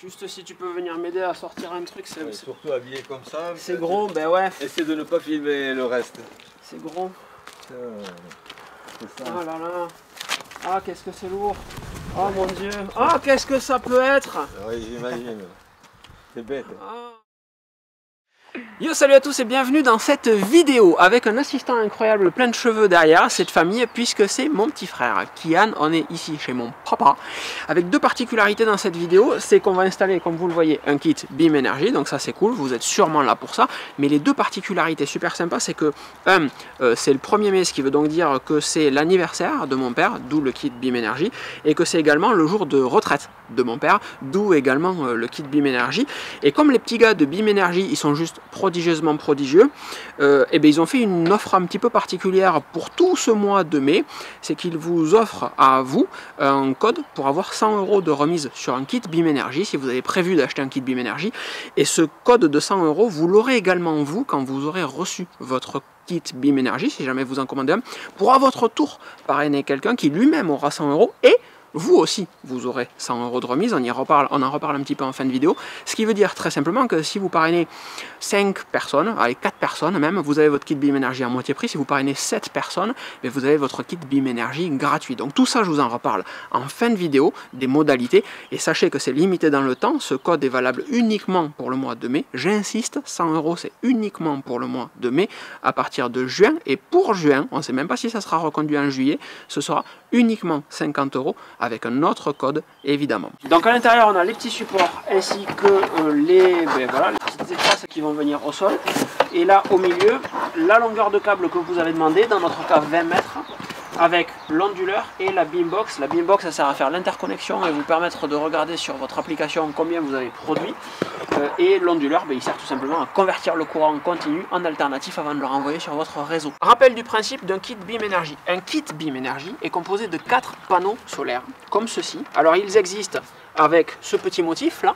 Juste si tu peux venir m'aider à sortir un truc, c'est... Ouais, surtout habillé comme ça. C'est gros, ben ouais. Essaie de ne pas filmer le reste. C'est gros. C'est ça. Oh là là. Ah, qu'est-ce que c'est lourd. Oh mon dieu. Ah, qu'est-ce que ça peut être. Oui, j'imagine. C'est bête. Ah. Yo, salut à tous et bienvenue dans cette vidéo avec un assistant incroyable plein de cheveux derrière cette famille, puisque c'est mon petit frère Kian. On est ici chez mon papa avec deux particularités dans cette vidéo. C'est qu'on va installer, comme vous le voyez, un kit Beam Energy, donc ça c'est cool, vous êtes sûrement là pour ça. Mais les deux particularités super sympas, c'est que c'est le 1er mai, ce qui veut donc dire que c'est l'anniversaire de mon père, d'où le kit Beam Energy, et que c'est également le jour de retraite de mon père, d'où également le kit Beam Energy. Et comme les petits gars de Beam Energy, ils sont juste prodigieusement prodigieux, et bien ils ont fait une offre un petit peu particulière pour tout ce mois de mai. C'est qu'ils vous offrent à vous un code pour avoir 100 € de remise sur un kit Beam Energy si vous avez prévu d'acheter un kit Beam Energy. Et ce code de 100 €, vous l'aurez également vous quand vous aurez reçu votre kit Beam Energy, si jamais vous en commandez un, pour à votre tour parrainer quelqu'un qui lui-même aura 100 € et vous aussi, vous aurez 100 € de remise, on en reparle un petit peu en fin de vidéo. Ce qui veut dire très simplement que si vous parrainez 5 personnes, allez 4 personnes même, vous avez votre kit Beam Energy à moitié prix. Si vous parrainez 7 personnes, mais vous avez votre kit Beam Energy gratuit. Donc tout ça, je vous en reparle en fin de vidéo, des modalités. Et sachez que c'est limité dans le temps, ce code est valable uniquement pour le mois de mai. J'insiste, 100 € c'est uniquement pour le mois de mai, à partir de juin. Et pour juin, on ne sait même pas si ça sera reconduit en juillet, ce sera uniquement 50 € avec un autre code évidemment. Donc à l'intérieur on a les petits supports ainsi que les petites écrasses qui vont venir au sol. Et là au milieu, la longueur de câble que vous avez demandé, dans notre cas 20 mètres, avec l'onduleur et la Beambox. La Beambox, ça sert à faire l'interconnexion et vous permettre de regarder sur votre application combien vous avez produit. Et l'onduleur, il sert tout simplement à convertir le courant continu en alternatif avant de le renvoyer sur votre réseau. Rappel du principe d'un kit Beam Energy. Un kit Beam Energy est composé de 4 panneaux solaires, comme ceci. Alors ils existent avec ce petit motif là,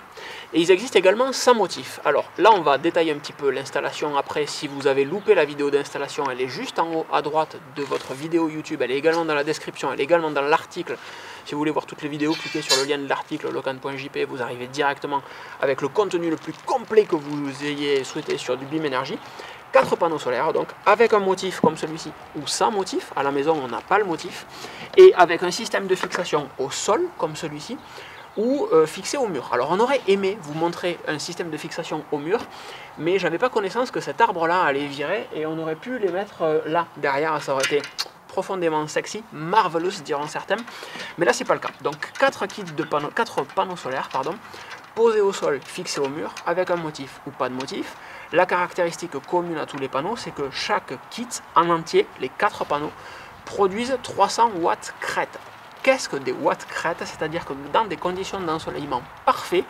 et ils existent également sans motif. Alors là on va détailler un petit peu l'installation après. Si vous avez loupé la vidéo d'installation, elle est juste en haut à droite de votre vidéo YouTube, elle est également dans la description, elle est également dans l'article. Si vous voulez voir toutes les vidéos, cliquez sur le lien de l'article locan.jp, vous arrivez directement avec le contenu le plus complet que vous ayez souhaité sur du Beam Energy. 4 panneaux solaires, donc avec un motif comme celui-ci ou sans motif. À la maison on n'a pas le motif, et avec un système de fixation au sol comme celui-ci, ou fixé au mur. Alors on aurait aimé vous montrer un système de fixation au mur, mais j'avais pas connaissance que cet arbre là allait virer et on aurait pu les mettre là derrière, ça aurait été profondément sexy, marvelous diront certains, mais là c'est pas le cas. Donc 4 panneaux solaires posés au sol, fixés au mur, avec un motif ou pas de motif. La caractéristique commune à tous les panneaux, c'est que chaque kit en entier, les 4 panneaux, produisent 300 watts crête. Qu'est-ce que des watts crête? C'est-à-dire que dans des conditions d'ensoleillement parfait,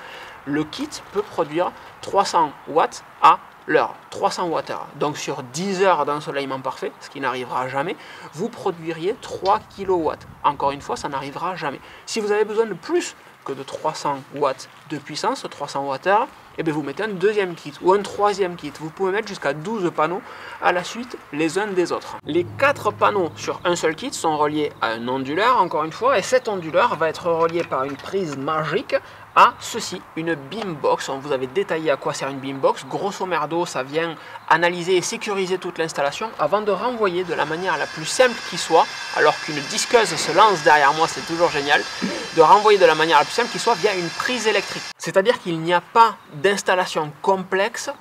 le kit peut produire 300 watts à l'heure, 300 Wh. Donc sur 10 heures d'ensoleillement parfait, ce qui n'arrivera jamais, vous produiriez 3 kW. Encore une fois, ça n'arrivera jamais. Si vous avez besoin de plus que de 300 watts de puissance, 300 Wh, et bien vous mettez un deuxième kit ou un troisième kit. Vous pouvez mettre jusqu'à 12 panneaux à la suite les uns des autres. Les 4 panneaux sur un seul kit sont reliés à un onduleur, encore une fois, et cet onduleur va être relié par une prise magique à ceci, une Beambox. On vous avait détaillé à quoi sert une Beambox. Grosso merdo, ça vient analyser et sécuriser toute l'installation avant de renvoyer de la manière la plus simple qui soit, alors qu'une disqueuse se lance derrière moi, c'est toujours génial, de renvoyer de la manière la plus simple qui soit via une prise électrique. C'est-à-dire qu'il n'y a pas d'installation complexe,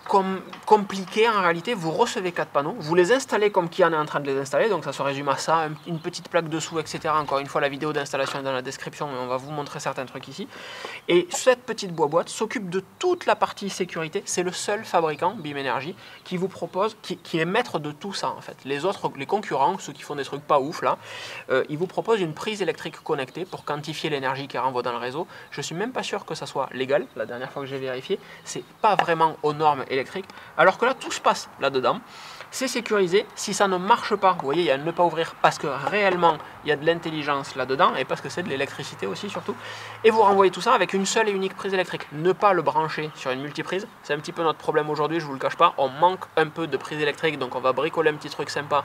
compliquée en réalité. Vous recevez 4 panneaux, vous les installez comme Kian est en train de les installer, donc ça se résume à ça, une petite plaque dessous, etc. Encore une fois, la vidéo d'installation est dans la description, mais on va vous montrer certains trucs ici. Et cette petite boîte s'occupe de toute la partie sécurité. C'est le seul fabricant, Beam Energy, qui vous propose, qui est maître de tout ça en fait. Les autres, les concurrents, ceux qui font des trucs pas ouf là, ils vous proposent une prise électrique connectée pour quantifier l'énergie qui renvoie dans le réseau. Je suis même pas sûr que ça soit légal. La dernière fois que j'ai vérifié, c'est pas vraiment aux normes électriques. Alors que là, tout se passe là-dedans. C'est sécurisé. Si ça ne marche pas, vous voyez, il y a ne pas ouvrir parce que réellement, il y a de l'intelligence là-dedans et parce que c'est de l'électricité aussi surtout. Et vous renvoyez tout ça avec une seule et unique prise électrique. Ne pas le brancher sur une multiprise, c'est un petit peu notre problème aujourd'hui, je vous le cache pas. On manque un peu de prise électrique, donc on va bricoler un petit truc sympa,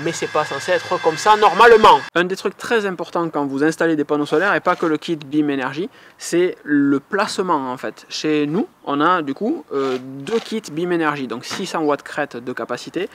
mais c'est pas censé être comme ça normalement. Un des trucs très importants quand vous installez des panneaux solaires, et pas que le kit BIM Énergie, c'est le placement en fait. Chez nous, on a du coup deux kits BIM Énergie, donc 600 watts crête de capacité.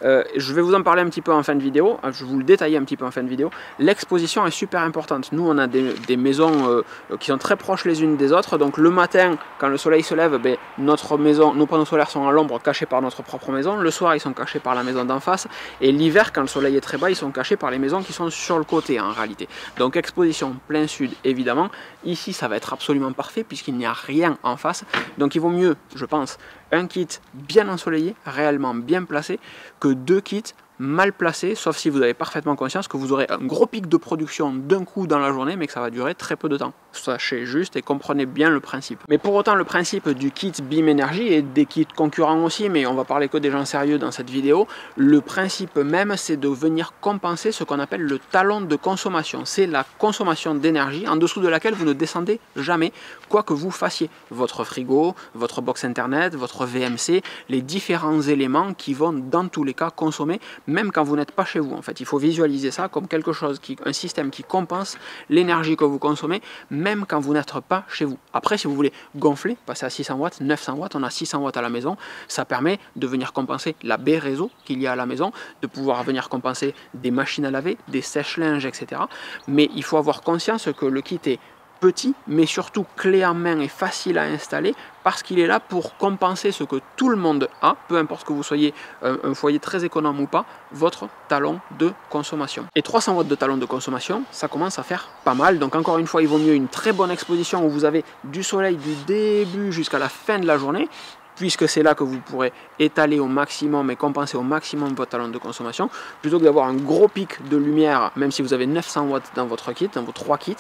Je vais vous en parler un petit peu en fin de vidéo, je vais vous le détailler un petit peu en fin de vidéo. L'exposition est super importante. Nous, on a des maisons qui sont très proches les unes des autres, donc le matin, quand le soleil se lève, ben, notre maison, nos panneaux solaires sont à l'ombre, cachés par notre propre maison. Le soir, ils sont cachés par la maison d'en face. Et l'hiver, quand le soleil est très bas, ils sont cachés par les maisons qui sont sur le côté en réalité. Donc exposition plein sud, évidemment. Ici, ça va être absolument parfait puisqu'il n'y a rien en face. Donc il vaut mieux, je pense, un kit bien ensoleillé, réellement bien placé, que deux kits mal placé, sauf si vous avez parfaitement conscience que vous aurez un gros pic de production d'un coup dans la journée, mais que ça va durer très peu de temps. Sachez juste et comprenez bien le principe. Mais pour autant, le principe du kit BIM Énergie et des kits concurrents aussi, mais on va parler que des gens sérieux dans cette vidéo, le principe même, c'est de venir compenser ce qu'on appelle le talon de consommation. C'est la consommation d'énergie en dessous de laquelle vous ne descendez jamais, quoi que vous fassiez. Votre frigo, votre box internet, votre VMC, les différents éléments qui vont dans tous les cas consommer, même quand vous n'êtes pas chez vous. En fait, il faut visualiser ça comme quelque chose, un système qui compense l'énergie que vous consommez, même quand vous n'êtes pas chez vous. Après, si vous voulez gonfler, passer à 600 watts, 900 watts, on a 600 watts à la maison, ça permet de venir compenser la baie réseau qu'il y a à la maison, de pouvoir venir compenser des machines à laver, des sèche-linges, etc. Mais il faut avoir conscience que le kit est petit, mais surtout clé en main et facile à installer, parce qu'il est là pour compenser ce que tout le monde a, peu importe que vous soyez un foyer très économe ou pas, votre talon de consommation. Et 300 watts de talon de consommation, ça commence à faire pas mal. Donc encore une fois, il vaut mieux une très bonne exposition où vous avez du soleil du début jusqu'à la fin de la journée, puisque c'est là que vous pourrez étaler au maximum et compenser au maximum votre talon de consommation, plutôt que d'avoir un gros pic de lumière, même si vous avez 900 watts dans votre kit, dans vos 3 kits,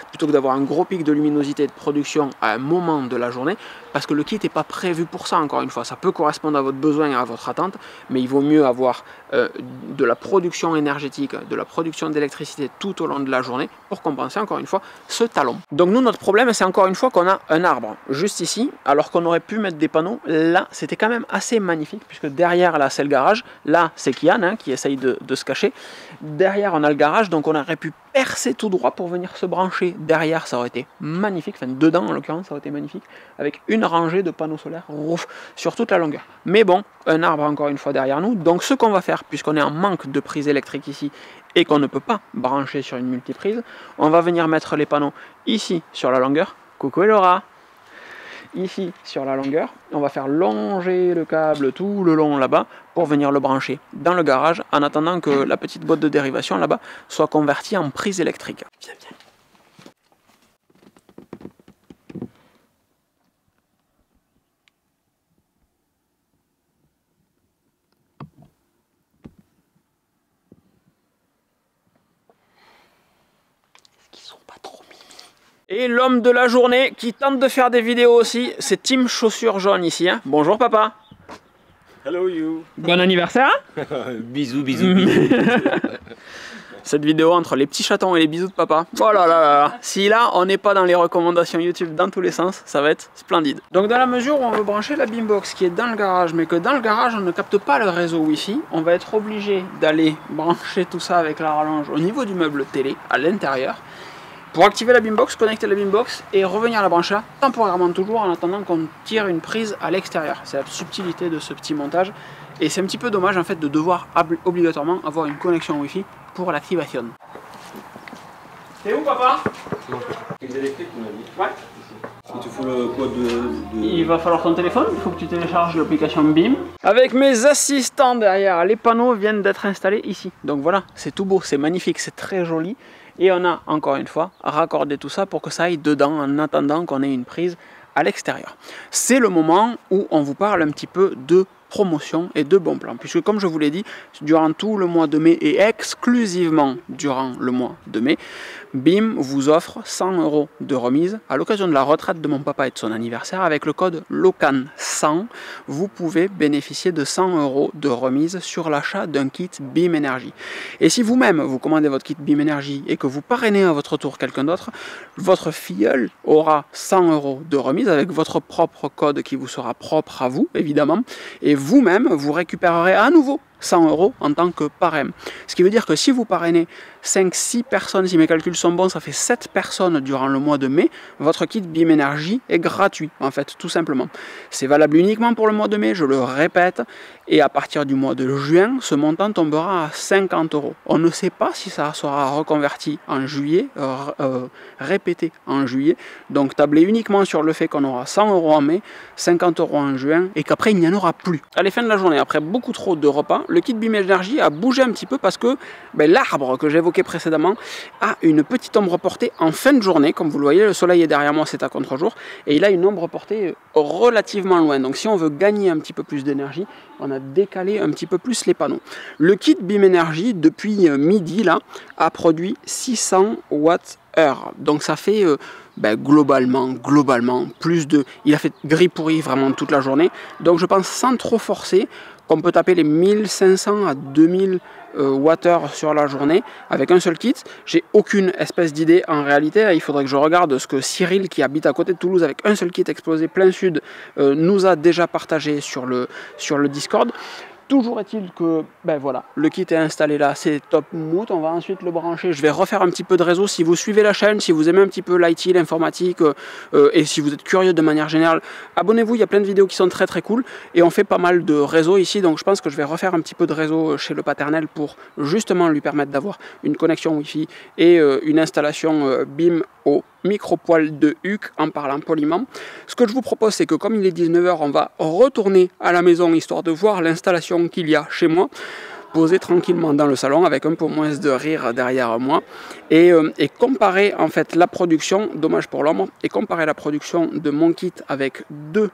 plutôt que d'avoir un gros pic de luminosité et de production à un moment de la journée, parce que le kit n'est pas prévu pour ça, encore une fois. Ça peut correspondre à votre besoin et à votre attente, mais il vaut mieux avoir de la production énergétique, de la production d'électricité tout au long de la journée pour compenser, encore une fois, ce talon. Donc nous, notre problème, c'est encore une fois qu'on a un arbre juste ici, alors qu'on aurait pu mettre des panneaux. Là, c'était quand même assez magnifique, puisque derrière, là, c'est le garage. Là, c'est Kian qui essaye de se cacher. Derrière, on a le garage, donc on aurait pu percer tout droit pour venir se brancher. Derrière, ça aurait été magnifique, enfin dedans en l'occurrence, ça aurait été magnifique, avec une rangée de panneaux solaires sur toute la longueur. Mais bon, un arbre encore une fois derrière nous. Donc ce qu'on va faire, puisqu'on est en manque de prise électrique ici, et qu'on ne peut pas brancher sur une multiprise, on va venir mettre les panneaux ici sur la longueur. Coucou Laura! Ici sur la longueur, on va faire longer le câble tout le long là-bas pour venir le brancher dans le garage en attendant que la petite boîte de dérivation là-bas soit convertie en prise électrique. Viens, viens. Et l'homme de la journée qui tente de faire des vidéos aussi, c'est Team Chaussures Jaunes ici. Hein. Bonjour papa. Hello you. Bon anniversaire. Bisous, bisous, bisous. Cette vidéo entre les petits chatons et les bisous de papa. Oh là là là. Si là on n'est pas dans les recommandations YouTube dans tous les sens, ça va être splendide. Donc dans la mesure où on veut brancher la Bimbox qui est dans le garage, mais que dans le garage on ne capte pas le réseau Wi-Fi, on va être obligé d'aller brancher tout ça avec la rallonge au niveau du meuble télé à l'intérieur. Pour activer la Bimbox, connecter la Bimbox et revenir à la brancher là, temporairement toujours en attendant qu'on tire une prise à l'extérieur. C'est la subtilité de ce petit montage et c'est un petit peu dommage en fait de devoir obligatoirement avoir une connexion Wi-Fi pour l'activation. C'est où papa? Les électriques, on a dit. Ouais. Il te faut le code de... Il va falloir ton téléphone, il faut que tu télécharges l'application BIM. Avec mes assistants derrière, les panneaux viennent d'être installés ici. Donc voilà, c'est tout beau, c'est magnifique, c'est très joli. Et on a, encore une fois, raccordé tout ça pour que ça aille dedans en attendant qu'on ait une prise à l'extérieur. C'est le moment où on vous parle un petit peu de promotions et de bons plans, puisque comme je vous l'ai dit, durant tout le mois de mai et exclusivement durant le mois de mai, BIM vous offre 100 € de remise à l'occasion de la retraite de mon papa et de son anniversaire. Avec le code LOCAN100, vous pouvez bénéficier de 100 € de remise sur l'achat d'un kit BIM Énergie. Et si vous-même vous commandez votre kit BIM Énergie et que vous parrainez à votre tour quelqu'un d'autre, votre filleul aura 100 € de remise avec votre propre code qui vous sera propre à vous, évidemment, et vous-même vous récupérerez à nouveau 100 € en tant que parrain. Ce qui veut dire que si vous parrainez 5-6 personnes, si mes calculs sont bons, ça fait 7 personnes durant le mois de mai, votre kit BIM Énergie est gratuit, en fait, tout simplement. C'est valable uniquement pour le mois de mai, je le répète, et à partir du mois de juin, ce montant tombera à 50 €. On ne sait pas si ça sera reconverti en juillet, répété en juillet, donc tablez uniquement sur le fait qu'on aura 100 € en mai, 50 € en juin, et qu'après il n'y en aura plus. À la fin de la journée, après beaucoup trop de repas, le kit BIM Énergie a bougé un petit peu parce que l'arbre que j'évoquais précédemment a une petite ombre portée en fin de journée. Comme vous le voyez, le soleil est derrière moi, c'est à contre-jour, et il a une ombre portée relativement loin. Donc si on veut gagner un petit peu plus d'énergie, on a décalé un petit peu plus les panneaux. Le kit BIM Énergie, depuis midi, là, a produit 600 Wh. Donc ça fait globalement, plus de... Il a fait gris pourri vraiment toute la journée. Donc je pense, sans trop forcer, qu'on peut taper les 1500 à 2000 Wh sur la journée avec un seul kit. J'ai aucune espèce d'idée en réalité. Il faudrait que je regarde ce que Cyril, qui habite à côté de Toulouse avec un seul kit explosé plein sud, nous a déjà partagé sur le Discord. Toujours est-il que, voilà, le kit est installé là, c'est top mood, on va ensuite le brancher. Je vais refaire un petit peu de réseau. Si vous suivez la chaîne, si vous aimez un petit peu l'IT, l'informatique, et si vous êtes curieux de manière générale, abonnez-vous, il y a plein de vidéos qui sont très cool, et on fait pas mal de réseaux ici, donc je pense que je vais refaire un petit peu de réseau chez le paternel pour justement lui permettre d'avoir une connexion Wi-Fi et une installation BIM au micro-poil de Huc en parlant poliment. Ce que je vous propose, c'est que comme il est 19 h, on va retourner à la maison histoire de voir l'installation qu'il y a chez moi, posé tranquillement dans le salon avec un peu moins de rire derrière moi, et comparer en fait la production, dommage pour l'ombre, et comparer la production de mon kit avec de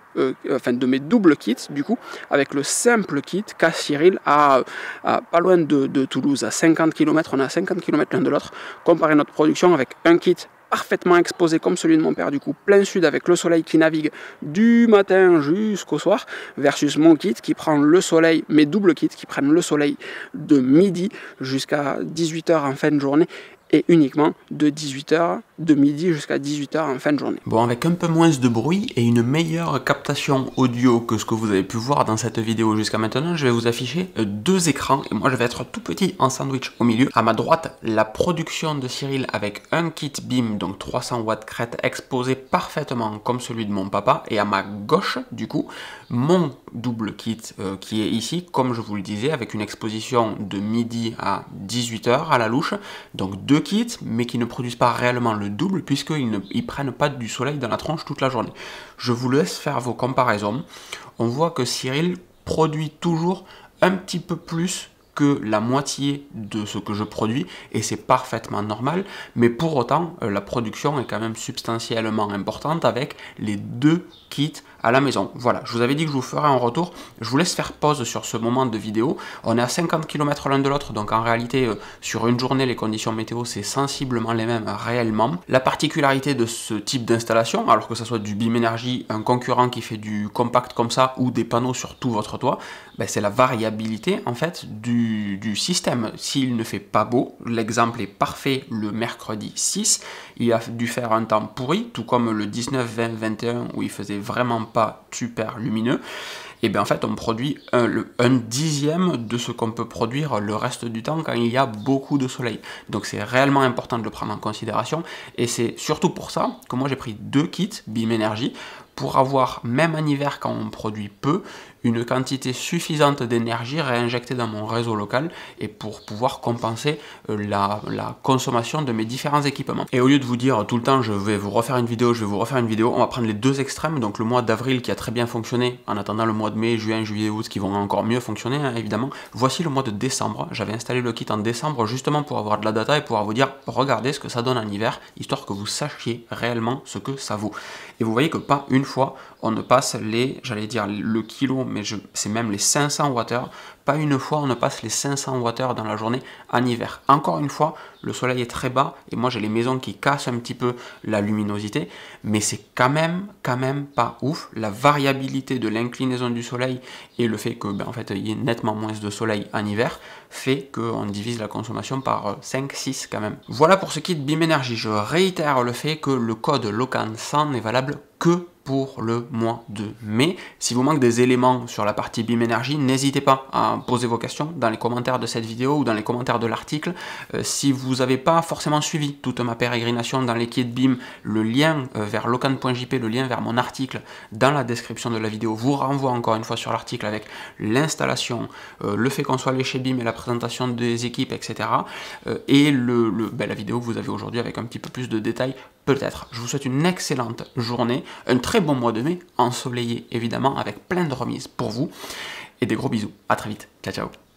mes doubles kits, du coup, avec le simple kit qu'a Cyril à pas loin de Toulouse, à 50 km, on est à 50 km l'un de l'autre, comparer notre production avec un kit parfaitement exposé comme celui de mon père, du coup plein sud avec le soleil qui navigue du matin jusqu'au soir, versus mon kit qui prend le soleil, mes doubles kits qui prennent le soleil de midi jusqu'à 18 h en fin de journée, et uniquement de 18 h de midi jusqu'à 18 h en fin de journée. Bon, avec un peu moins de bruit et une meilleure captation audio que ce que vous avez pu voir dans cette vidéo jusqu'à maintenant, je vais vous afficher deux écrans, et moi je vais être tout petit en sandwich au milieu. À ma droite, la production de Cyril avec un kit BIM, donc 300 watts crête exposé parfaitement comme celui de mon papa, et à ma gauche, du coup, mon double kit qui est ici, comme je vous le disais, avec une exposition de midi à 18 h à la louche, donc deux kits, mais qui ne produisent pas réellement le double, puisqu'ils ne prennent pas du soleil dans la tronche toute la journée. Je vous laisse faire vos comparaisons. On voit que Cyril produit toujours un petit peu plus que la moitié de ce que je produis, et c'est parfaitement normal, mais pour autant la production est quand même substantiellement importante avec les deux kits à la maison. Voilà, je vous avais dit que je vous ferai un retour. Je vous laisse faire pause sur ce moment de vidéo. On est à 50 km l'un de l'autre, donc en réalité sur une journée les conditions météo c'est sensiblement les mêmes réellement. La particularité de ce type d'installation, alors que ce soit du BIM Énergie, un concurrent qui fait du compact comme ça, ou des panneaux sur tout votre toit, c'est la variabilité en fait du système. S'il ne fait pas beau, l'exemple est parfait le mercredi 6, il a dû faire un temps pourri, tout comme le 19, 20, 21 où il faisait vraiment pas super lumineux. Et bien en fait on produit un dixième de ce qu'on peut produire le reste du temps quand il y a beaucoup de soleil. Donc c'est réellement important de le prendre en considération, et c'est surtout pour ça que moi j'ai pris deux kits BIM Énergie, pour avoir, même en hiver quand on produit peu, une quantité suffisante d'énergie réinjectée dans mon réseau local, et pour pouvoir compenser la consommation de mes différents équipements. Et au lieu de vous dire tout le temps je vais vous refaire une vidéo, on va prendre les deux extrêmes, donc le mois d'avril qui a très bien fonctionné, en attendant le mois de mai, juin, juillet, août qui vont encore mieux fonctionner hein, évidemment. Voici le mois de décembre. J'avais installé le kit en décembre justement pour avoir de la data et pouvoir vous dire regardez ce que ça donne en hiver, histoire que vous sachiez réellement ce que ça vaut. Et vous voyez que pas une fois on ne passe les, j'allais dire le kilo, mais c'est même les 500 Wh. Pas une fois on ne passe les 500 Wh dans la journée en hiver. Encore une fois, le soleil est très bas et moi j'ai les maisons qui cassent un petit peu la luminosité, mais c'est quand même pas ouf. La variabilité de l'inclinaison du soleil et le fait que en fait il y ait nettement moins de soleil en hiver fait qu'on divise la consommation par 5-6 quand même. Voilà pour ce qui est de BIM Énergie. Je réitère le fait que le code Locan 100 n'est valable que pour le mois de mai. Si vous manque des éléments sur la partie BIM Énergie, n'hésitez pas à poser vos questions dans les commentaires de cette vidéo ou dans les commentaires de l'article. Si vous n'avez pas forcément suivi toute ma pérégrination dans les kits BIM, le lien vers locan.jp, le lien vers mon article dans la description de la vidéo vous renvoie encore une fois sur l'article avec l'installation, le fait qu'on soit allé chez BIM et la présentation des équipes, etc. Et la vidéo que vous avez aujourd'hui avec un petit peu plus de détails peut-être. Je vous souhaite une excellente journée, un très bon mois de mai, ensoleillé évidemment, avec plein de remises pour vous, et des gros bisous. À très vite. Ciao, ciao.